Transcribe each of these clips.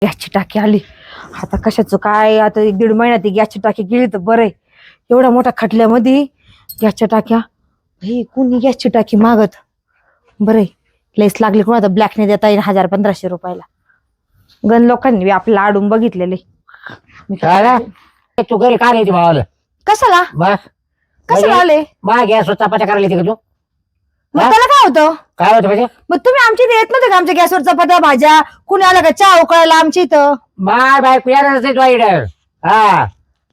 गॅसची टाकी आली. आता कशाचं काय, आता 1-1.5 महिन्यात गॅसची टाकी गेली तर बरं आहे. एवढ्या मोठ्या खटल्यामध्ये गॅसच्या टाक्या, कोणी गॅसची टाकी मागत. बरं आहे, लेस लागली कोण आता ब्लॅकने देता येईल 1000-1500 रुपयाला. गण लोकांनी आपल्याला आडून बघितलेले. तू घरी काय येते भावाला? कशाला कशाला आले? मग गॅस चपात्या करायला येते का तू? मग त्याला काय होतं? काय होतं म्हणजे? मग तुम्ही आमच्या इथे येत नव्हते का? आमच्या गॅसवर चपात्या भाज्या कुणी आलं का चहा उकळायला आमच्या इथं? माय बायको येणारच नाही तुझ्या इकडं. हा,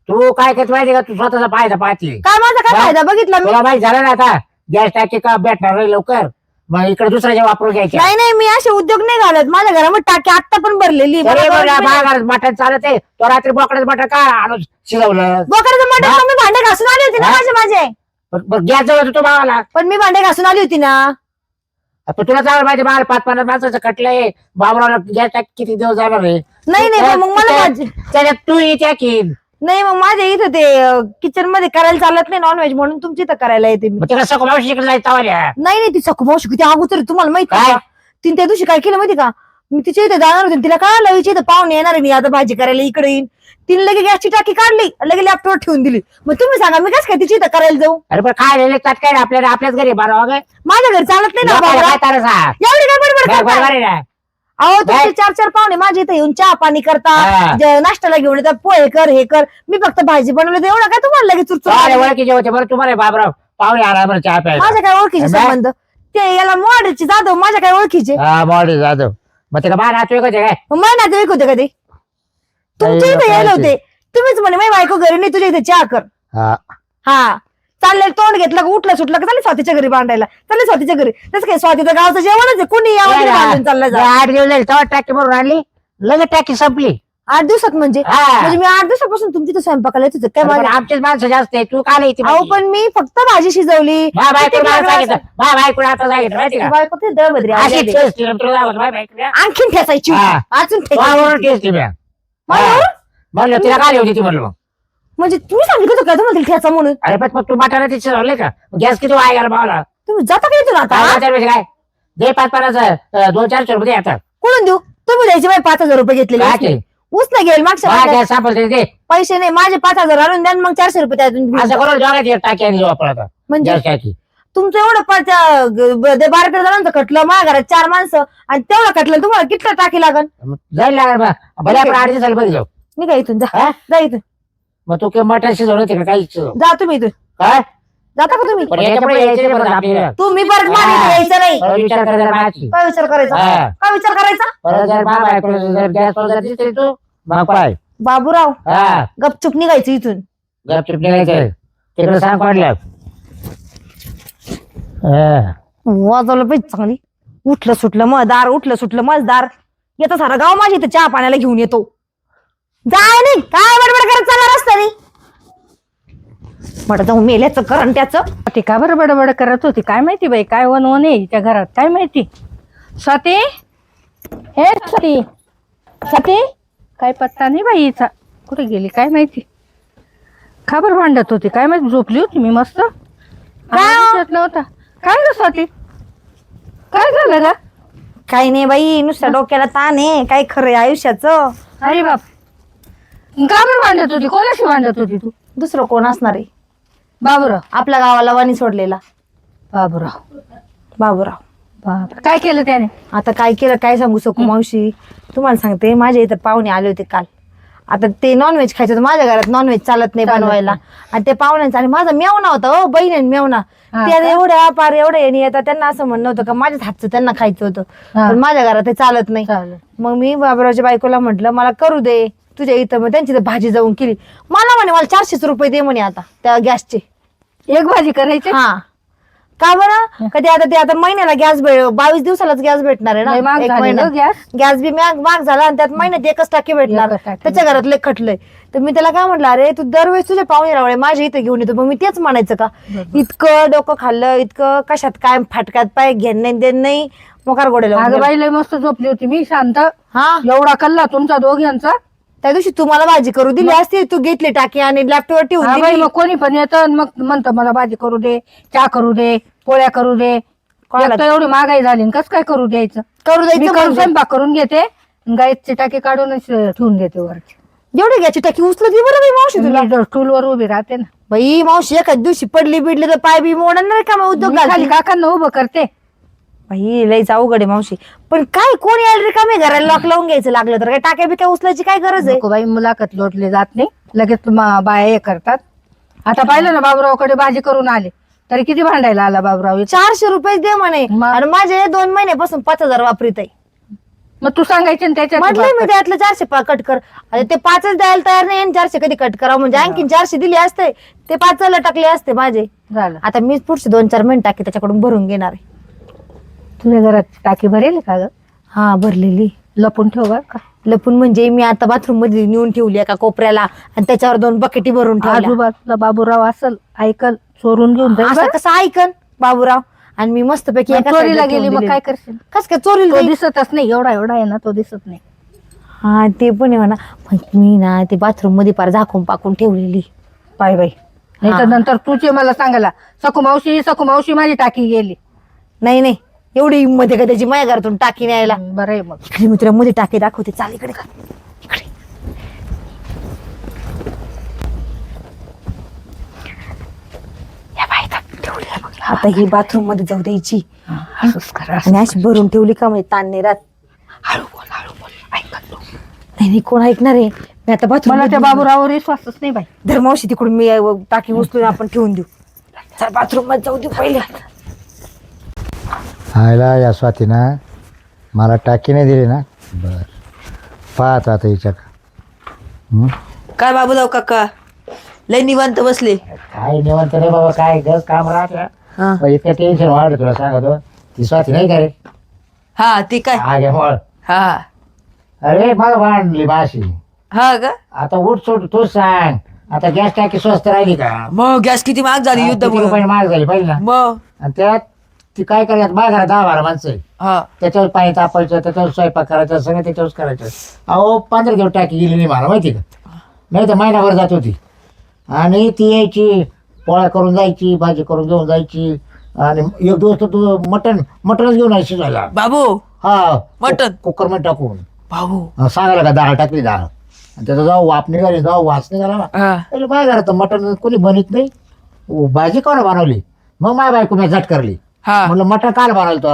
तू काय करत माहिती का? तू स्वतःचा फायदा पाहते. काय माझा काय फायदा बघितला मी? तुला माहिती झालं ना आता गॅस टाकी का भेटणार नाही लवकर, मग इकडे दुसऱ्याच्या वापरून घ्यायचे. नाही नाही, मी असे उद्योग नाही घालत. माझ्या घरामध्ये टाकी आता पण भरलेली. मटण चालत आहे तो. रात्री बोकडाचं मटण का आणून शिजवलं? बोकडाचं मटण मी भांडे घासून आली होती ना माझे. गॅस जवळ होतो भावाला. पण मी भांडे घासून आली होती ना. तुला चांगलं माहिती बाहेर 5-50 माणसाचं कटलंय बाबराला. गॅस टाकी किती दिवस जाणार आहे? नाही नाही, मग मला त्याच्यात तू येते की नाही, मग माझ्या इथं ते किचन मध्ये करायला चालत नाही नॉनव्हेज, म्हणून तुमच्या इथं करायला येते मी. तिला सगळं मावशीकडे जायचं. नाही नाही, ती सखू मावशी किती अगोदर तुम्हाला माहिती काय? का? तिने त्या दिवशी काय केलं माहिती का? मी तिच्या इथे जाणार होते, तिला काय लईच्या इथं पाहुणे येणार आहे, मी आता भाजी करायला इकडे येईन. तिने लगे गॅसची टाकी काढली, लगे लॅपटॉप ठेवून दिली. मग तुम्ही सांगा मी कसं काय तिच्या इथं करायला जाऊ? अरे पण काय राहिले काय आपल्याला आपल्याच घरी बारा माझ्या घरी चालत नाही ना बाबा. एवढी काय बडबड करताय? अहो तुमचे 4-4 पाहुणे माझ्या इथे येऊन चहा पाणी करता, नाश्त्याला घेऊन येतात, पोहे कर हे कर. मी फक्त भाजी बनवली तर एवढा काय तुम्हाला लगेच ओळखीचे होते बरं तुम्हाला बाबराव पाहुणे आला बरं चहा प्यायला. माझ्या काय ओळखीचे संबंध? ते याला मॉडेलची जाधव माझ्या काय ओळखीचे. मॉडेल जाधव मग ते बाहेर नातू काय माझ्या नातेवाईक होते कधी तुमच्या इथे यायला होते. तुम्हीच म्हणे माझी बायको घरी नाही, तुझ्या इथे चहा कर. हा, चालले तोंड घेतलं का उठलं सुटलं का चालेल स्वतःच्या घरी बांधायला. चालेल स्वतःच्या घरी. तसं काय स्वातीचं गावचं जेवणच आहे, कोणी यावं चाललं. 8 दिवस झाले तेव्हा टाकी भरून आणली, लगेच टाकी संपली. 8 दिवसात म्हणजे मी 8 दिवसापासून तुमची तर स्वयंपाकाला येत होते काय? माझ्या आमचेच माणसं जास्त आहे. तू काय येते? अहो पण मी फक्त भाजी शिजवली. आणखीन ठेसायची, अजून ठेसायची. म्हणलं तिला काय होती ती म्हणलं. म्हणजे तुम्ही सांगितलं होतं काय तुम्हाला ठेचा म्हणून? अरे पण मग तू मटाला ते शिजवले का? गॅस किती वाया गेला भावाला? तुम्ही जाता काय इथून आता? काय दे 5-5 200-400 रुपये आता. कोणून देऊ? तुम्ही द्यायचे माझे 5000 रुपये घेतलेले. ऊस नाही घेईल मागच्या सापडते दे पैसे नाही माझे. 5000 आणून द्या, मग 400 रुपये त्यातून. असं करून जोगायची टाकी आणि वापरता म्हणजे गॅस टाकी. तुमचं एवढं 12-13 जणांचं कटलं, माझ्या घरात 4 माणसं आणि तेवढं कटलं तुम्हाला किती टाकी लागल? जाईल लागेल भले आपण 8 दिवसाला बघ जाऊ. मी काय इथून जा इथून. मग तू काय मटण शिजवलं होते का काही शिजव? जा तुम्ही इथून. काय जाता का तुम्ही? आपल्याला तुम्ही परत माझ्या यायचं नाही. विचार करायचा काय विचार करायचा? काय विचार करायचा? परत जर बाबा जर गॅस वगैरे दिसते तू मग पाय बाबूराव हा गपचूप निघायचं इथून. गपचूप निघायचं. तिकडे सांग पडलं वाजवलं पाहिजे चांगली. उठलं सुटलं मजदार, उठलं सुटलं मजदार. येतं सारा गाव माझ्या इथं चहा पाण्याला घेऊन येतो. जाय नाही काय बडबड करत चालला रस्त्याने. म्हटलं जाऊन मेल्याचं करण त्याचं. ती का बरं बडबड करत होती काय माहिती बाई? काय वन आहे त्या घरात काय माहिती? स्वाती, हे स्वाती, स्वाती काय पत्ता नाही बाई हिचा. कुठे गेली काय माहिती? का बरं भांडत होती काय माहिती? झोपली होती मी मस्त. नव्हता काय ग स्वाती? काय झालं ग? काही नाही बाई, नुसत्या डोक्याला ताण आहे. काय खरंय आयुष्याचं? अरे बाप, का बरं भांडत होती? कोणाशी भांडत होती तू? दुसरं कोण असणार आहे? बाबूराव. आपल्या गावाला वाणी सोडलेला बाबूराव. बाबूराव. बाप, काय केलं त्याने? आता काय केलं काय सांगू सकू मावशी. तुम्हाला सांगते, माझ्या इथं पाहुणे आले होते काल. आता ते नॉनव्हेज खायचं होतं, माझ्या घरात नॉनव्हेज चालत नाही बनवायला. आणि ते पाहुण्यांचा आणि माझा मेवना होता हो, बहीण आणि मेवना. त्या एवढ्या पार एवढ्या येणे येतात. त्यांना असं म्हणणं होतं का माझ्याच हातचं त्यांना खायचं होतं, पण माझ्या घरात ते चालत नाही. मग मी बाबरावच्या बायकोला म्हटलं मला करू दे तुझ्या इथं. मग त्यांची भाजी जाऊन केली. मला म्हणे मला 400 रुपये दे म्हणे आता त्या गॅसचे. एक भाजी करायची? हा. का बरं? कधी आता ते आता महिन्याला गॅस 22 दिवसालाच गॅस भेटणार आहे ना. एक महिना गॅस बी महाग झाला आणि त्यात महिन्यात एकच टाकी भेटणार. त्याच्या घरात लय खटलंय. तर मी त्याला काय म्हटलं, अरे तू दरवेळेस तुझ्या पाहुणे रावळे माझ्या इथे घेऊन येतो. मग मी तेच म्हणायचं का? इतकं डोकं खाल्लं, इतकं कशात काय फाटकात पाय घेण नाही देण नाही. मोकार गोडेला अगं बाई लय मस्त झोपली होती मी शांत. हा, एवढा कल्ला तुमचा दोघांचा. त्या दिवशी तू मला भाजी करू दिली असती, तू घेतली टाकी आणि लॅपटॉपवर ठेवून दिली. मग कोणी पण येतं मग म्हणतं मला भाजी करू दे, चहा करू दे, पोळ्या करू दे. एवढी महागाई झाली कस काय करू द्यायचं? करू द्यायचं स्वयंपाक करून घेते, गायची टाकी काढूनच ठेवून देते वर एवढी घ्यायची टाकी उचलत बरं बाई मावशी तुला. मी स्टूलवर उभी राहते ना. बाई मावशी एखाद दिवशी पडली बिडली तर पाय बी मोडणार का मग उद्योग मी खाली घालते. काकांना उभं करते. बाई लईच अवघड आहे मावशी. पण काय कोणी यायला रिकामे घराला लॉक लावून घ्यायचं लागलं तर काय टाक्या बिक्या उचलायची काय गरज आहे. नको बाई, मुलाखत लोटले जात नाही लगेच बाया हे करतात. आता पाहिलं ना बाबूरावकडे भाजी करून आले तरी किती भांडायला आला बाबूराव. 400 रुपये दे म्हणे मग? आणि माझे 2 महिन्यापासून 5000 वापरीत आहे. मग तू सांगायचे ना त्याच्यात म्हटलंय मी त्यातलं 400 कट कर. आता ते 5च द्यायला तयार नाही आणि 400 कधी कट करावं म्हणजे आणखीन 400 दिले असते ते 5ला टाकले असते माझे. झालं. आता मीच पुढचे 2-4 महिने टाकी त्याच्याकडून भरून घेणार आहे. तुझ्या घरात टाकी भरेल का ग? हा भरलेली. लपून ठेव बरं का. लपून म्हणजे मी आता बाथरूम मध्ये नेऊन ठेवली एका कोपऱ्याला आणि त्याच्यावर 2 बकेटी भरून ठेवल्या. आजूबाजूला बाबूराव असल ऐकल चोरून घेऊन जाईल असं बरं. कसं ऐकन बाबूराव. आणि मी मस्तपैकी मग चोरीला गेली मग काय करशील? कस काय चोरीला तो जाईल? दिसतच नाही, एवढा एवढा आहे ना तो दिसत नाही. हा ते पण आहे म्हणा. पण मी ना ते बाथरूम मध्ये पार झाकून पाकून ठेवलेली. पाय बाई, नाही तर हा. नंतर तुझे मला सांगायला सकू मावशी माझी टाकी गेली. नाही नाही एवढी हिंमत आहे का त्याची माझ्या घरातून टाकी न्यायला. बरं आहे मग. इकडे मी तुला मध्ये टाकी दाखवते. चाल इकडे का इकडे. या बाई ठेवली आहे बघ. आता ही बाथरूम मध्ये जाऊ द्यायची असंच करा. आणि अशी भरून ठेवली का म्हणजे ताण नाही राहत. हळू बोल ऐकत नाही नाही कोण ऐकणार आहे. मी आता बाथरूम मला त्या बाबूरावर विश्वासच नाही बाई. धर्मावशी तिकडून मी टाकी उचलून आपण ठेवून देऊ. चल बाथरूम मध्ये जाऊ देऊ पहिले. हायला या स्वातीनं मला टाकी नाही दिली ना. बर पाहत आता हिच्या काय बाबूराव काका लय निवांत बसले. काय निवंत रे बाबा. काय गस काम राहते हा इतकं टेन्शन वाढलं तुला सांगतो. ती स्वाती नाही का रे हा ते काय आगे मळ. हा अरे मला भांडली बाशी. हा का आता उठ सोड तूच सांग. आता गॅस टाकी स्वस्त राहिली का? मग गॅस किती महाग झाली किती युद्धामुळे रुपये महाग झाली पाहिजे ना. मग आणि त्यात ती काय करायचं माझ्या घरात 10-12 माणसं आहे. हा त्याच्यावर पाणी तापायचं त्याच्यावर स्वयंपाक करायचा सगळं त्याच्यावरच करायचं. अहो 15 दिवस टाकी गेली नाही मला माहिती का. नाही तर महिनाभर जात होती. आणि ती यायची पोळ्या करून जायची भाजी करून घेऊन जायची. आणि एक दिवस तर तू मटणच घेऊन यायची शिजायला. बाबू हा मटण? कुकरमध्ये टाकून बाबू सांगायला का डाळ टाकली डाळ आणि त्याचा जाऊ वाप निघाली जाऊ वास निघाला ना. हा पहिले माझ्या घरात मटण कोणी बनत नाही. भाजी कोणा बनवली मग माझ्या बायको मी झट करली. हा म्हणलं मटण काल बनवलं तो.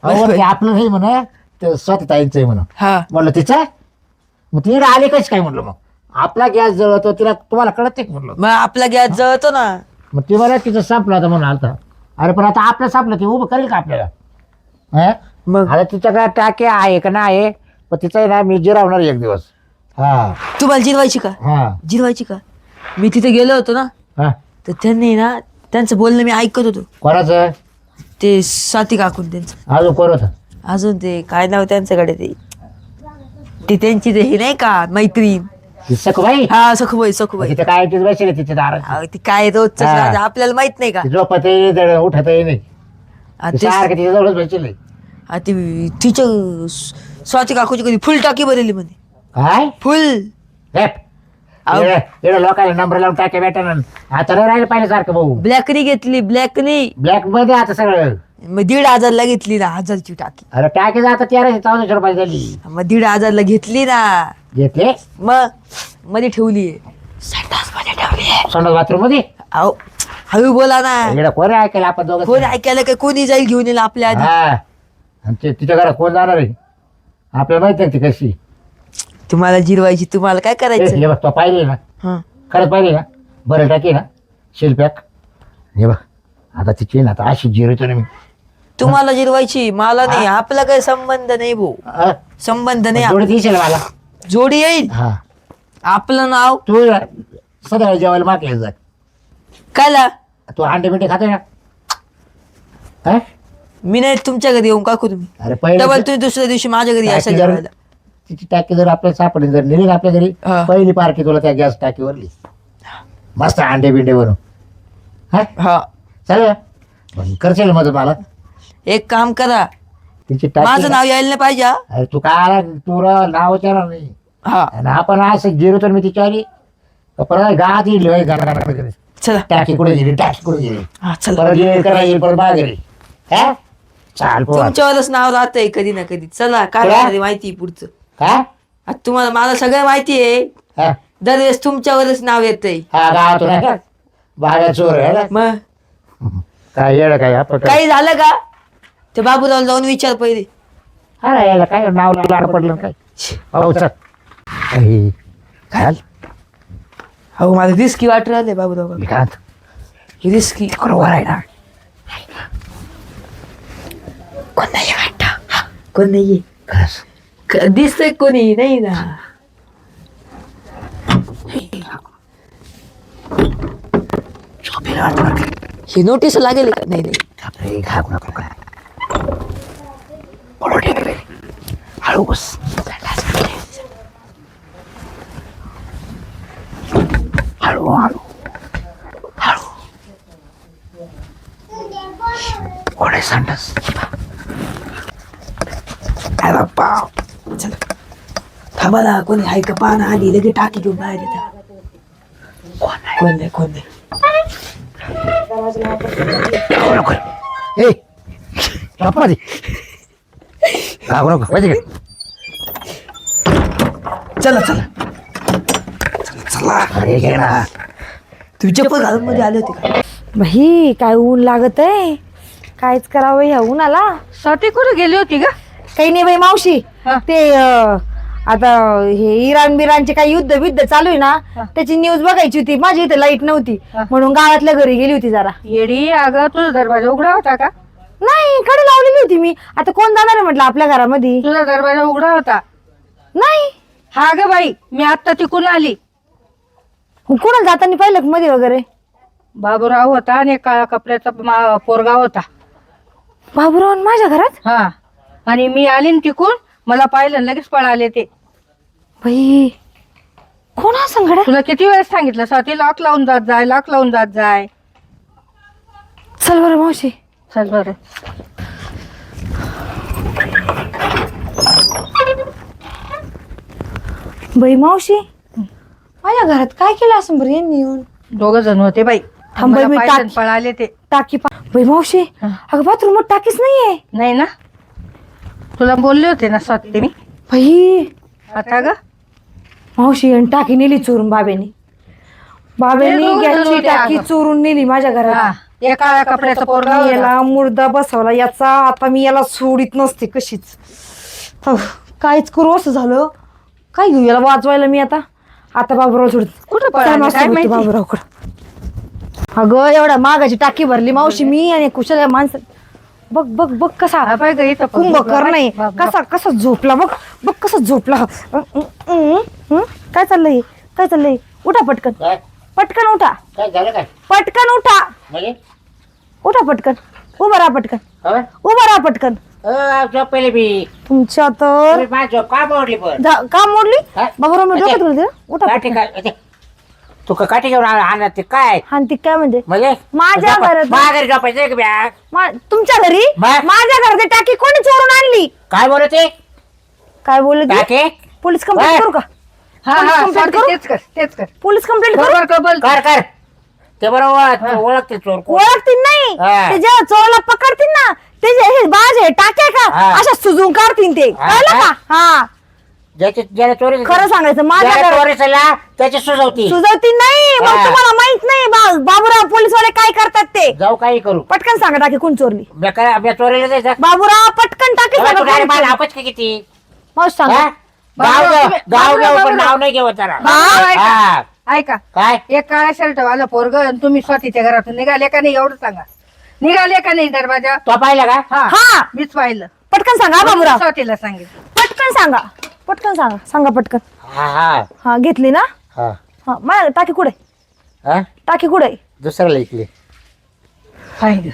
अहो ते आपलं नाही म्हणा ते स्वतः ताईंचं आहे म्हणा. हा म्हणलं तिचं मग तिने आले कशी काय म्हणलं. मग आपला गॅस जळतो तिला तुम्हाला कळत नाही का म्हणलं. मग आपला गॅस जळतो ना. मग ती मला तिचं संपलं होतं म्हणून आलता. अरे पण आता आपलं संपलं ती उभं करेल का आपल्याला. मग आता तिच्याकडे टाके आहे का नाही आहे पण तिचं आहे ना मी जिरावणार एक दिवस. हा तुम्हाला जिरवायची का हा जिरवायची का. मी तिथे गेलो होतो ना हा तर त्यांनी ना त्यांचं बोलणं मी ऐकत होतो. कोणाचं ते स्वाती काकून त्यांचं अजून कोण होतं. अजून ते काय नाव त्यांच्याकडे ते त्यांची ते हे नाही का मैत्रीण. ती सखबाई हा सखूबाई तिथे काय टीच बसले तिच्या दारात. अहो, ती काय रोजच हा. आपल्याला माहित नाही का. ती झोपतही नाही उठतही नाही. आ, ती ते- सारखं तिच्या जवळच बसले. आ, ती तिच्या स्वाती काकूची कधी फुल टाकी भरली म्हणे. काय फुल हेप. अहो. एवढं लोकांना नंबर लावून टाके भेटा ना. आता नाही राहिलं पाहिजे सारखं भाऊ. ब्लॅकनी घेतली ब्लॅकनी ब्लॅक मध्ये आता सगळं. मग 1,500ला घेतली ना 1000ची टाकी. अरे टाके आता 1300-1400 रुपये झाली. मग 1,500ला घेतली ना. घेतले मग मध्ये ठेवली संडास मध्ये ठेवली. संडास बाथरूम मध्ये. अहो हळू बोला ना. इकडे कोणी ऐकायला आपण दोघं. कोणी ऐकायला काय कोणी जाईल घेऊन येईल आपल्या आधी. हा आणि तिच्या घरात कोण जाणार आहे आपल्याला माहिती आहे ती कशी. तुम्हाला जिरवायची तुम्हाला काय करायचं. हे बघ तो पाहिजे ना हा खरंच पाहिजे ना बरं टाकी ना शिल्पॅक. हे बघ आता तिची ना आता अशी जिरवतो ना मी. तुम्हाला जिरवायची मला नाही. आपला काही संबंध नाही भाऊ. संबंध नाही. जोडी दिसेल मला. जोडी येईल हा आपलं नाव तू सगळ्या जेवायला मागले जा. कायला. तू अंडे बिंडे खाते ना. हा? मी नाही तुमच्या घरी येऊन काकू तुम्ही अरे पहिले डबल तुम्ही दुसऱ्या दिवशी माझ्या घरी अशा टाकी जर- जेवायला. तिची टाकी जर आपल्याला सापडली जर नेली ना आपल्या घरी हा. पहिली पार्टी तुला त्या गॅस टाकीवरली मस्त अंडे बिंडे बनव. हा हा चालेल मग करशील मदत मला. एक काम करा तिची टाकी माझं नाव यायला नाही पाहिजे हा? अरे तू काय तू नाव विचारणार नाही. हा आणि आपण असं जिरो तर मी तिच्या आली परत गावात येईल चला टाकी कुठे गेली टाकी कुठे गेली हा चला. परत येईल करा येईल परत माघारी. हा चाल पोहा. तुमच्यावरच नाव राहतंय कधी ना कधी. चला काय चला. होणार आहे माहिती पुढचं. काय आता तुम्हाला मला सगळं माहिती आहे. हा दरवेळेस तुमच्यावरच नाव येतंय. हा, गावातून आहे का बागा चोर आहे ना मग काय येडं काय आपण काय काही झालं का ते बाबूराव जाऊन विचार पहिले. हा ना, याला काय नाव लाड पडलं काय हो चल आई, काय झालं? हो मला रिस्की वाटू राहिले बाबूराव. मी काय म्हणतो, रिस्की बरोबर आहे ना कोण नाही वाटत. कोण नाहीये खरंच दिसतंय कोणी नाही ना. झोपेला वाटतं बरं का. हे नोटीस लागेल का? नाही नाही बापरे, घाबरू नको काय पळू दे रे. हळू बस हळू हळू हळू कोण आहे संडास काय बाप्पा चला थांबा ना. कोणी आहे का पाहणं आली लगे टाकी घेऊन बाहेर येतात. कोण नाही कोण नाही. घाबरू नको ए बापा दे घाबरू नको माहिती का चला चला चला अरे घे ना तुम्ही चप्पल घालून मध्ये आले होते का? बाई काय ऊन लागत आहे, कायच करावं ह्या उन्हाला. स्वाती कुठे गेली होती का? काही नाही बाई मावशी, हा. ते आता हे इराण बिराणचे काही युद्ध चालू आहे ना, त्याची न्यूज बघायची होती. माझी इथे लाईट नव्हती म्हणून गावातल्या घरी गेली होती जरा. येडी अगं तुझा दरवाजा उघडा होता का? नाही कडे लावलेली होती मी. आता कोण जाणार आहे म्हटलं आपल्या घरामध्ये. तुझा दरवाजा उघडा होता? नाही हा ग बाई, मी आत्ता तिकून आली. कुणाला जाताना पाहिलं का मध्ये वगैरे? बाबूराव होता आणि काळा कपड्याचा पोरगा होता. बाबूराव माझ्या घरात? हा, आणि मी आली न तिकून, मला पाहिलं आणि लगेच पळाले ते. बाई कोण हा संगड्या? तुला किती वेळेस सांगितलं स्वाती, लॉक लावून जात जाय, लॉक लावून जात जाय. चल बरं मावशी. चल बरं. बाई मावशी माझ्या घरात काय केलं असं बरं यांनी येऊन? 2 जण होते बाई. थांब बाई, मला मी पाहिलं आणि टाक- पळाले ते. टाकी बाई मावशी, अगं बाथरूमात टाकीच नाहीये. नाही ना, तुला बोलले होते ना स्वाती मी. बाई आता ग मावशी आणि टाकी नेली चोरून बाबेने. बाबेने दोघं जण गॅसची होते टाकी अगं. चोरून नेली माझ्या हा, घरात. या काळ्या कपड्याचा पोरगा होता. याला मुर्दा बसवला याचा. आता मी याला सोडित नसते कशीच. काहीच करू असं झालं. काय घेऊ याला वाजवायला मी आता. आता बाबूराव सोडत कुठं पळाले काय माहिती? बाबूरावकडं. अगं एवढ्या मागाची टाकी भरली मावशी मी आणि कुशाला माणसं. बघ बघ बघ कसा हा पाय ग, इथं पण कुंभकर नाही बाबा. कसा कसा झोपला. बघ बघ कसा झोपला. काय चाललंय काय चाललंय? उठा पटकन काय पटकन उठा काय झालं काय पटकन उठा. म्हणजे उठा पटकन. उभं राहा पटकन. खबर उभं राहा पटकन. झोप पहिले मी तुमच्या तर तुम्ही माझी झोप का मोडली पण का मोडली? हा? बाबूराव मी डोक्यात घालते. उठा काठी पटकन. काय तू का काठी घेऊन आणत ते काय हा ती काय म्हणते म्हणजे माझ्या घरात- माझ्या घरी झोपायचं का बॅग तुमच्या घरी मग? माझ्या घरात टाकी कोणी चोरून आणली? काय बोलते काय बोलत ती? टाके पोलीस कंप्लेंट वा. करू का? हा पोलीस हा कंप्लेंट स्वाती, करू? तेच कर तेच कर. पोलीस कंप्लेंट करू? खबर कबल. कर कर ते बरोबर ओळखते चोर कोण. ओळखतील नाही हा. ते जेव्हा चोराला पकडतील ना ते जे हे बाज आहे टाक्या का हा. अशा सुजून काढतील ते. हा, कळलं हा. का? हा ज्याला चोरी खरं सांगायचं माझ्या ज्याला घरात चोरी चला त्याची सुजवती सुजवती नाही. मग हा. तुम्हाला माहित नाही बाबूराव पोलीसवाले काय करतात ते. जाऊ काही करू पटकन सांगा टाकी कोण चोरली. मी चोरीला जायचं बाबूराव पटकन टाकी तेव्हा सांगा तू डायरेक्ट कोण मला चोरली. आपच की किती मावशी सांगा. हा? गाव बाबूराव, गाव गाव बाबूराव, गाव पण बाबूराव. नाव नाही घेऊ जरा बाबूराव, ऐका. हा. ऐका, काय एक काळ्या शर्ट वाला पोरग आणि तुम्ही स्वातीच्या घरातून निघाले का नाही एवढं सांगा. निघाले का नाही दरवाजा? तो पाहिलं का हा हा मीच पाहिलं. पटकन सांगा बाबूराव. स्वातीला सांगितलं. पटकन सांगा. पटकन सांगा. सांगा पटकन. हा हा हा घेतली ना? हा हा मला टाकी कुठे? हा टाकी कुठे? दुसऱ्याला ऐकली हाय ग.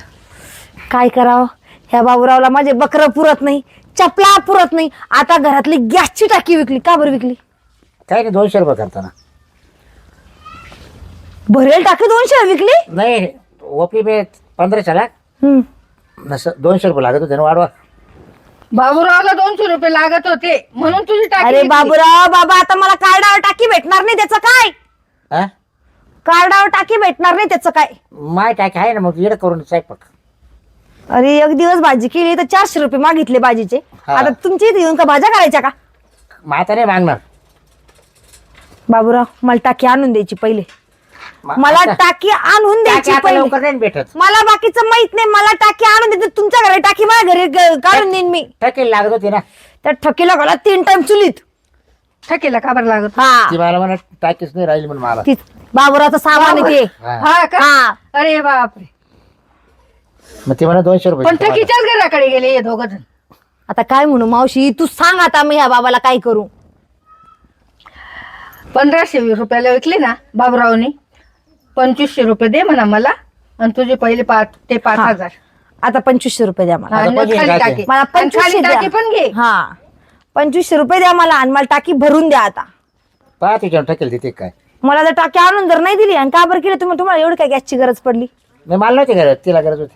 काय करावं ह्या बाबूरावला माझे बकर पुरत नाही, चपला पुरत नाही. आता घरातली गॅसची टाकी विकली. का बरं विकली? काय नाही 200 रुपये करताना भरेल टाकी 200 विकली? नाही ओपी बे 1500 ला हम्म. नसं 200 रुपये लागत होते ना वाढवा बाबूरावला 200 रुपये लागत होते म्हणून तुझी टाकी अरे घेतली. बाबूराव बाबा आता मला कार्डावर टाकी भेटणार नाही त्याचं काय? हा कार्डावर टाकी भेटणार नाही त्याचं काय? माय टाकी आहे ना मग येड करून स्वयंपाक अरे एक दिवस भाजी केली तर 400 रुपये मागितले भाजीचे. हा. आता तुमच्या इथे येऊन का भाज्या करायच्या का? मग आता नाही मागणार. बाबूराव मला टाकी आणून द्यायची पहिले. मग मला आता- टाकी आणून टाकी द्यायची आता पहिले. लवकर नाही भेटत. मला बाकीचं माहित नाही. मला टाकी आणून द्यायची. तुमच्या घरी टाकी माझ्या घरी काढून देईन मी. टाकी लागत होती ना. त्या ठकीला घाला 3 टाइम चुलीत. थकेला का बरं लागत? हा ती मला म्हणा टाकीच नाही राहिली म्हणून मला. ती बाबूरावचं सामान आहे ते. हा. हा का? हा अरे बापरे. मग ती म्हणा 200 रुपये. पण थकीच्याच घराकडे गेले हे दोघं जण. आता काय म्हणू मावशी, तू सांग आता मी ह्या बाबाला काय करू. 1500 रुपयाला विकले ना बाबूरावने. 2500 रुपये दे म्हणा मला आणि तुझे पहिले 5,000. आता 2500 रुपये द्या मला. आता आणि कधी खाली टाकी? टाकी. मला आणि 2500 खाली टाकी द्या. पण घे. हा 2500 रुपये द्या मला आणि मला टाकी भरून द्या आता. पहा तिच्यावर टाकेल तिथे काय. मला जर टाकी आणून जर नाही दिली आणि का बरं केलं तुम्हाला एवढी काय गॅसची गरज पडली. नाही मला नव्हती गरज, तिला गरज होती.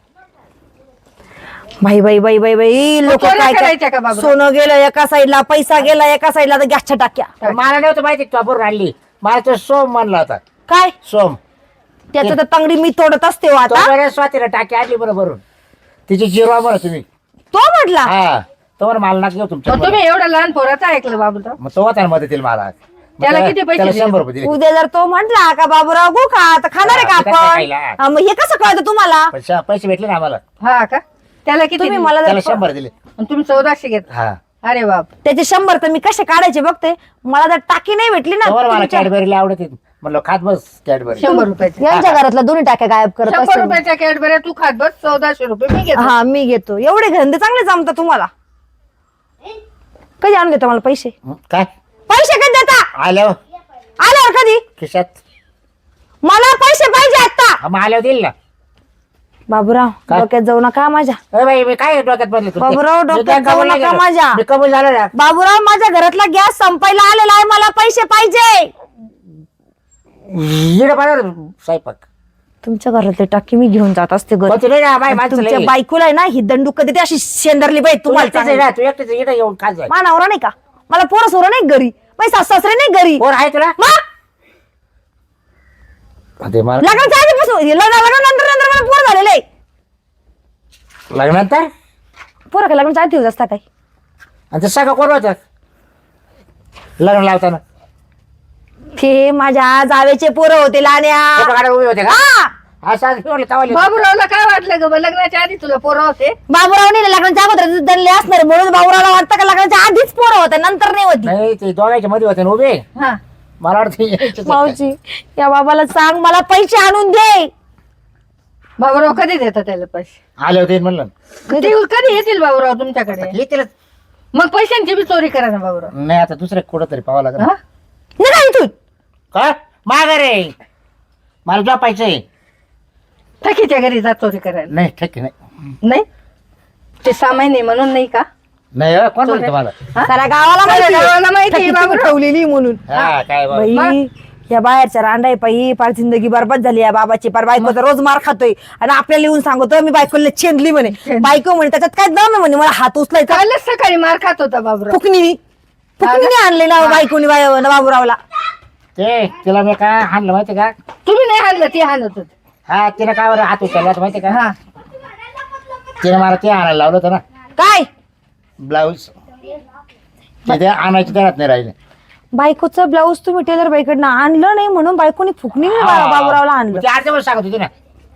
बाई बाई बाई बाई बाई लोक सोनं काय करायचं का काय बाबा? सोनं गेलं एका साईडला, पैसा गेला एका साईडला, तर गॅसच्या टाक्या. पण मला नव्हतं माहिती तू आपण आणली. मला तो सोम म्हणला होता. काय सोम त्याचं तर तंगडी मी तोडत असते हो तो आता. बऱ्या स्वातीला टाकी आणली बरोबरून. तिची जिरवा म्हणा तुम्ही. तो म्हटला हा तो म्हणा मला नाक घेऊ तुमच्या. मग तुम्ही एवढा लहान पोराचा ऐकलं बाबूराव. मग तो होता ना मदतीला मला. मग त्याला किती पैसे त्याला दिले? 100 रुपये दिले. उद्या जर तो म्हटला का बाबूराव गो का तर खाणार आहे का हा, ते काय आपण. खायला? हा, मग हे कसं कळतं तुम्हाला. पैसे भेटले ना आम्हाला. हा का? त्याला किती तुम्ही दिले? मला त्याला जर 100 दिले. आणि तुम्ही 1400 घेत. हा अरे बाप. त्याचे 100 तर मी कसे काढायचे बघते. मला जर टाकी नाही भेटली ना तोवर मला तुमच्या- कॅडबरीला आवडते. म्हणलं खात बस कॅडबरी. 100 रुपयाचे. यांच्या घरातल्या दोन्ही टाक्या गायब करत 100 असते मी. रुपयाच्या कॅडबऱ्या तू खात बस. 1400 रुपये मी घेतो. हा मी घेतो. एवढे धंदे चांगले जमतात तुम्हाला. कधी आणून देता मला पैसे. काय पैसे कधी देता. आल्यावर आल्यावर कधी. खिशात. मला पैसे पाहिजे आता. हा, मग आल्यावर देईल ना. बाबूराव काय? डोक्यात जाऊ नका माझ्या. अरे बाई मी काय डोक्यात बदले बाबूराव, डोक्यात जाऊ नका माझ्या. मी कबूल झालो ना. बाबूराव माझ्या घरातला गॅस संपायला आलेला आहे. मला पैसे पाहिजे. इकडे पाहिजे स्वयंपाक. तुमच्या घरातली टाकी मी घेऊन जात असते घरी. पण तुला ना बाई माणसं तुमच्या लई. बायकोला आहे ना ही दंडूक देते अशी शेंदरली बाई तू तुम्हाला एकटीच आहे चांगली. ना, तू एकटीच इकडे येऊन खात जाय. मानावरा नाही का. मला पोरं सोरं नाही घरी. पैसा सासरे नाही घरी. कोण आहे तुला मग ते मला लग्नाच्या आधीपासून लग्नानंतर मला पोर झालेलं आहे. लग्नानंतर पोरं काय लग्नाच्या आधी होत असता काय. आणि ते सगळं कोण होतं लग्न लावताना. ते माझ्या जावेचे पोरं होते लाण्या. फोटो काढायला उभे होते का? हा असं आज बोलले तवाले. बाबूरावला काय वाटलं ग लग्नाच्या आधी तुला पोरं होते? बाबूरावने लग्नाच्या अगोदर दणले असणार म्हणून बाबूरावला वाटतं का लग्नाच्या आधीच पोरं होते नंतर नाही होती. नाही ते दोघांच्या मध्ये होते ना उभे. हा. मला वाटतं यायचंच आहे. मावशी या बाबाला सांग मला पैसे आणून दे. बाबूराव कधी देतात त्याला पैसे? आले होते म्हणलं कधी येतील बाबूराव तुमच्याकडे? येतीलच. मग पैशांची बी चोरी करा ना बाबूराव. नाही आता दुसरे कुठं तरी पाहावं लागेल. हा? निघा इथून. का माग रे मला झोपायचंय. थकीच्या घरी जा चोरी करायला. नाही ठीक आहे नाही. नाही ते सामान्य आहे म्हणून नाही का? नाही हो, कोण म्हणतो मला. हा? साऱ्या गावाला साऱ्या माहिती आहे. गावाला माहिती आहे ठकी तुम्ही बाबूराव. ठेवलेली म्हणून. हा काय बाबा. बाई या बाहेरच्या रांडाय पायी पार जिंदगी बरबाद झाली या बाबाची. पार बायकोचा रोज मार खातोय आणि आपल्याला लिहून सांगतोय मी बायकोला चेंदली म्हणे. बायको म्हणे त्याच्यात काय दम आहे म्हणे मला हात उचलायचा. कालच सकाळी मार खात होता बाबूराव. फुकणीने आणले ना बायकोनी बाबूरावला. ते तिला मी काय हाणलं माहिती का. तुम्ही नाही हाणलं ते हाणत होते. हा तिने काय बरं हात उचलला होता माहिती का. हा. तिने मला ते आणायला लावलं होतं ना काय ब्लाऊज. ते आणायची त्यात नाही राहिले. बायकोचं ब्लाऊज तुम्ही टेलर बाईकडनं आणलं नाही म्हणून बायकोनी फुकणीने बाबूरावला आणलं. ते 8 दिवस सांगत होती ना.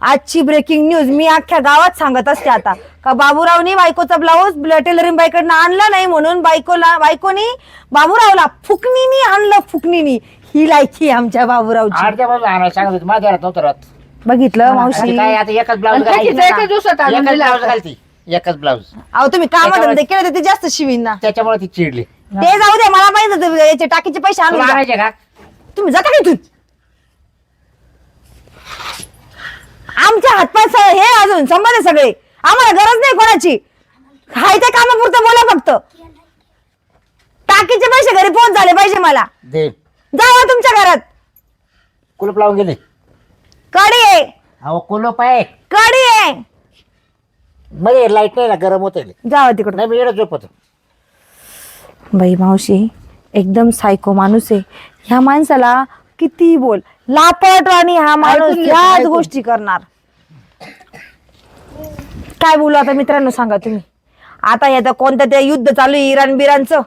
आजची ब्रेकिंग न्यूज मी अख्ख्या गावात सांगत असते आता का बाबूरावनी बायकोचा ब्लाऊज टेलरिंग बाईकडनं आणला नाही म्हणून बायकोनी बाबूरावला फुकणीनी आणलं. फुकणीनी ही लायकी आमच्या बाबूरावची. 8 दिवस आणायला सांगत होती. माझ्या घरात नव्हतं राहत. बघितलं मावशी. काय आता एकच ब्लाऊज आणि थकीचं एका दिवसात आणून एकच दिलं ब्लाऊज आता. घालती. एकच ब्लाऊज. अहो तुम्ही कामधंदे केले तर ते जास्त शिवीन ना. त्याच्यामुळे ती चिडली. ते जाऊ दे मला पाहिजे होतं याचे टाकीचे पैसे आणून तुला द्या. आणायचे का. तुम्ही जाता का इथून. आमच्या हातपाय हे अजून संबंध सगळे आम्हाला गरज नाही कोणाची. हाय त्या कामापुरतं बोला फक्त. टाकीचे पैसे घरी पोहोच झाले पाहिजे मला. दे जावा तुमच्या घरात. कुलूप लावून गेले. कडी आहे. अहो कुलूप आहे कडी आहे. मध्ये लाईट नाही ना गरम होते. जावा तिकडं. नाही मी येणं झोपतो. बाई मावशी एकदम सायको माणूस आहे. ह्या माणसाला किती बोल लापटवाणी हा माणूस ऐकून घेतो, याच ऐकून. गोष्टी करणार. काय बोलू आता मित्रांनो सांगा तुम्ही. आता हे तर कोणतं ते युद्ध चालू आहे इराण बिराणचं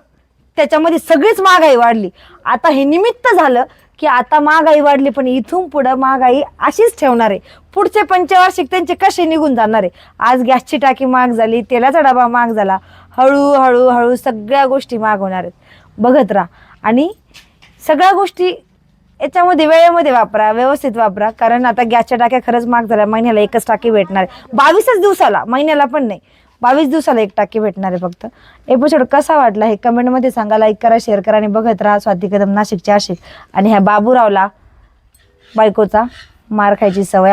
त्याच्यामध्ये सगळीच महागाई वाढली. आता हे निमित्त झालं की आता महागाई वाढली, पण इथून पुढं महागाई अशीच ठेवणार आहे. पुढचे पंचवार्षिक त्यांचे कसे निघून जाणार आहे. आज गॅसची टाकी महाग झाली, तेलाचा डबा महाग झाला, हळूहळू हळू सगळ्या गोष्टी महाग होणार आहेत. बघत राहा आणि सगळ्या गोष्टी याच्यामध्ये वेळेमध्ये वापरा, व्यवस्थित वापरा. कारण आता गॅसच्या टाक्या खरंच महाग झाल्या. महिन्याला एकच टाकी भेटणार आहे, 22 दिवसाला, महिन्याला पण नाही, 22 दिवसाला एक टाकी भेटणार आहे फक्त. एपिसोड कसा वाटला हे कमेंटमध्ये सांगा. लाईक करा, शेअर करा आणि बघत राहा स्वाती कदम नाशिकची आशिक. आणि ह्या बाबूरावला बायकोचा मार खायची सवय